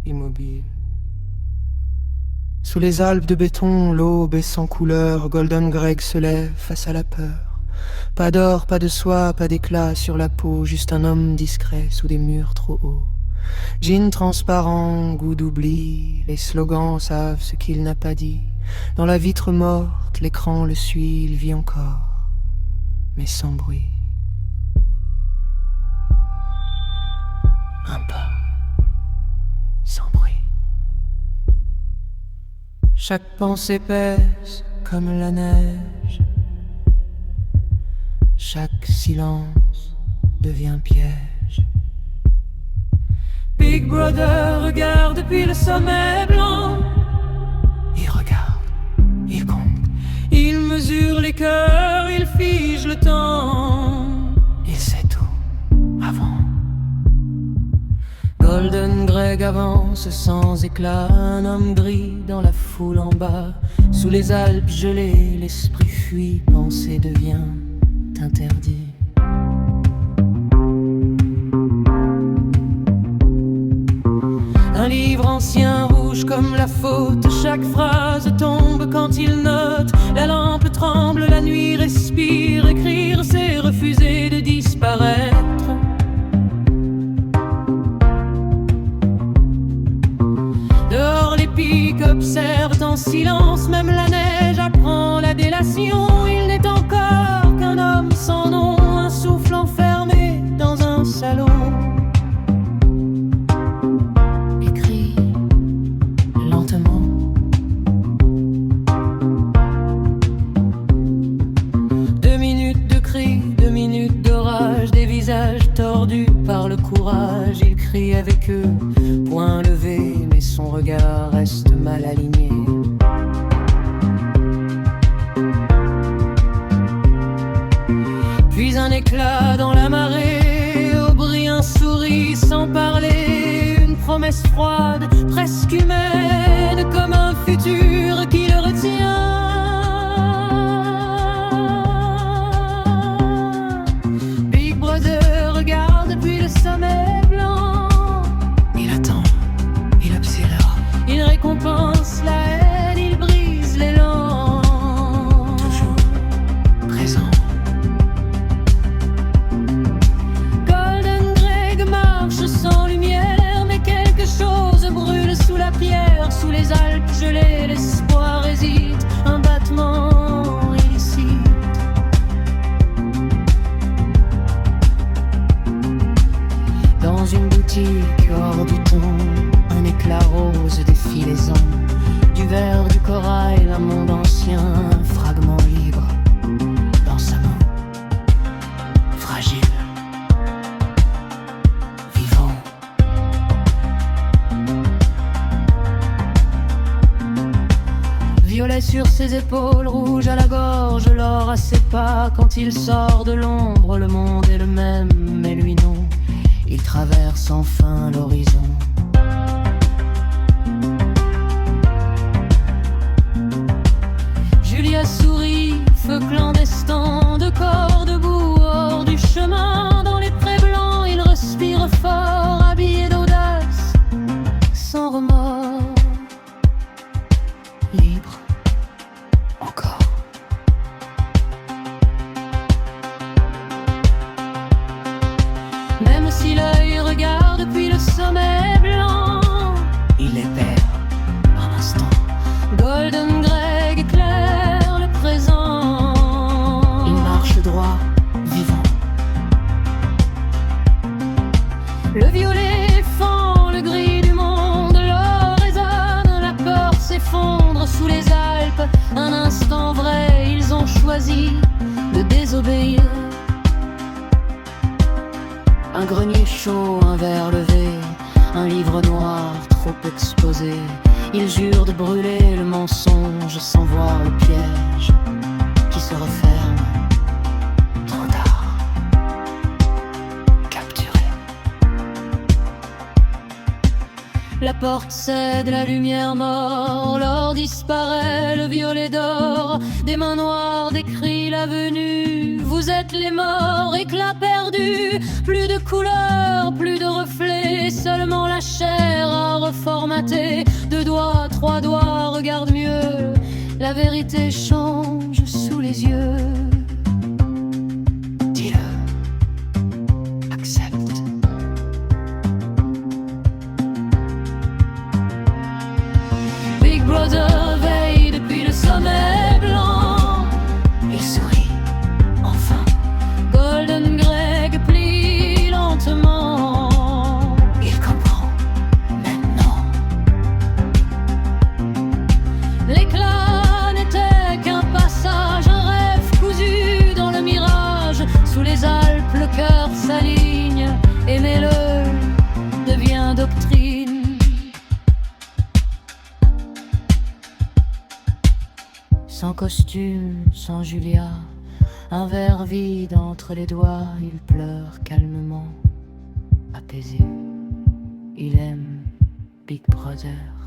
immobile. Sous les Alpes de béton, l'aube est sans couleur, Golden Greg se lève face à la peur. Pas d'or, pas de soie, pas d'éclat sur la peau, juste un homme discret sous des murs trop hauts. Jean transparent, goût d'oubli, les slogans savent ce qu'il n'a pas dit. Dans la vitre morte, l'écran le suit, il vit encore, mais sans bruit. Un pas, sans bruit. Chaque pensée pèse comme la neige. Chaque silence devient piège. Big Brother regarde depuis le sommet blanc. Il regarde, il compte, il mesure les cœurs, il fige le temps. Il sait tout, avant. Golden Greg avance sans éclat, un homme gris dans la foule en bas. Sous les Alpes gelées, l'esprit fuit, penser devient interdit. Un livre ancien rouge comme la faute, chaque phrase tombe quand il note. La lampe tremble, la nuit respire, écrire c'est refuser de disparaître. Dehors les pics observent en silence, même la neige apprend la délation. Il n'est encore qu'un homme sans nom, un souffle enfermé dans un salon. Écrit lentement. Deux minutes de cris, 2 minutes d'orage, des visages tordus par le courage. Il crie avec eux, point levé, mais son regard reste mal aligné. Puis un éclat dans la marée, au bruit un sourit sans parler, une promesse froide, presque humaine, comme un futur qui le retient. Big Brother regarde depuis le sommet blanc. Il attend, il observe, il récompense la haine, il brise l'élan. Toujours présent. Golden Greg marche sans lumière, mais quelque chose brûle sous la pierre. Sous les Alpes gelées, l'espoir hésite, un battement illicite. Dans une boutique hors du ton, un éclat rose défie les ans. Du verre, du corail, un monde ancien, un fragment libre dans sa main. Fragile, vivant. Violet sur ses épaules, rouge à la gorge, l'or à ses pas. Quand il sort de l'ombre, le monde est le même, mais lui non. Il traverse enfin l'horizon. Julia sourit, feu clandestin, de corps debout hors du chemin. Dans les prés blancs, il respire fort, habillé d'audace, sans remords. Libre, encore. Même si l'œil regarde depuis le sommet blanc, il les perd un instant. Golden Greg éclaire le présent. Il marche droit, vivant. Le violet fend le gris du monde, l'or résonne, la peur s'effondre sous les Alpes. Un instant vrai, ils ont choisi de désobéir. Un grenier chaud, un verre levé, un livre noir trop exposé. Il jure de brûler le mensonge sans voir le piège qui se referme. Trop tard, capturé. La porte cède, la lumière mord, l'or disparaît, le violet d'or. Des mains noires décrit la venue. Vous êtes les morts, éclats perdus. Plus de couleurs, plus de reflets, seulement la chair à reformater. 2 doigts, 3 doigts, regarde mieux. La vérité change sous les yeux. Dis-le, accepte. Big Brother veille depuis le sommet blanc. Il sourit, enfin. Golden Greg plie lentement. Il comprend, maintenant. L'éclat n'était qu'un passage, un rêve cousu dans le mirage. Sous les Alpes, le cœur s'aligne. Aimez-le devient doctrine. Sans costume, sans Julia, un verre vide entre les doigts. Il pleure calmement, apaisé. Il aime Big Brother.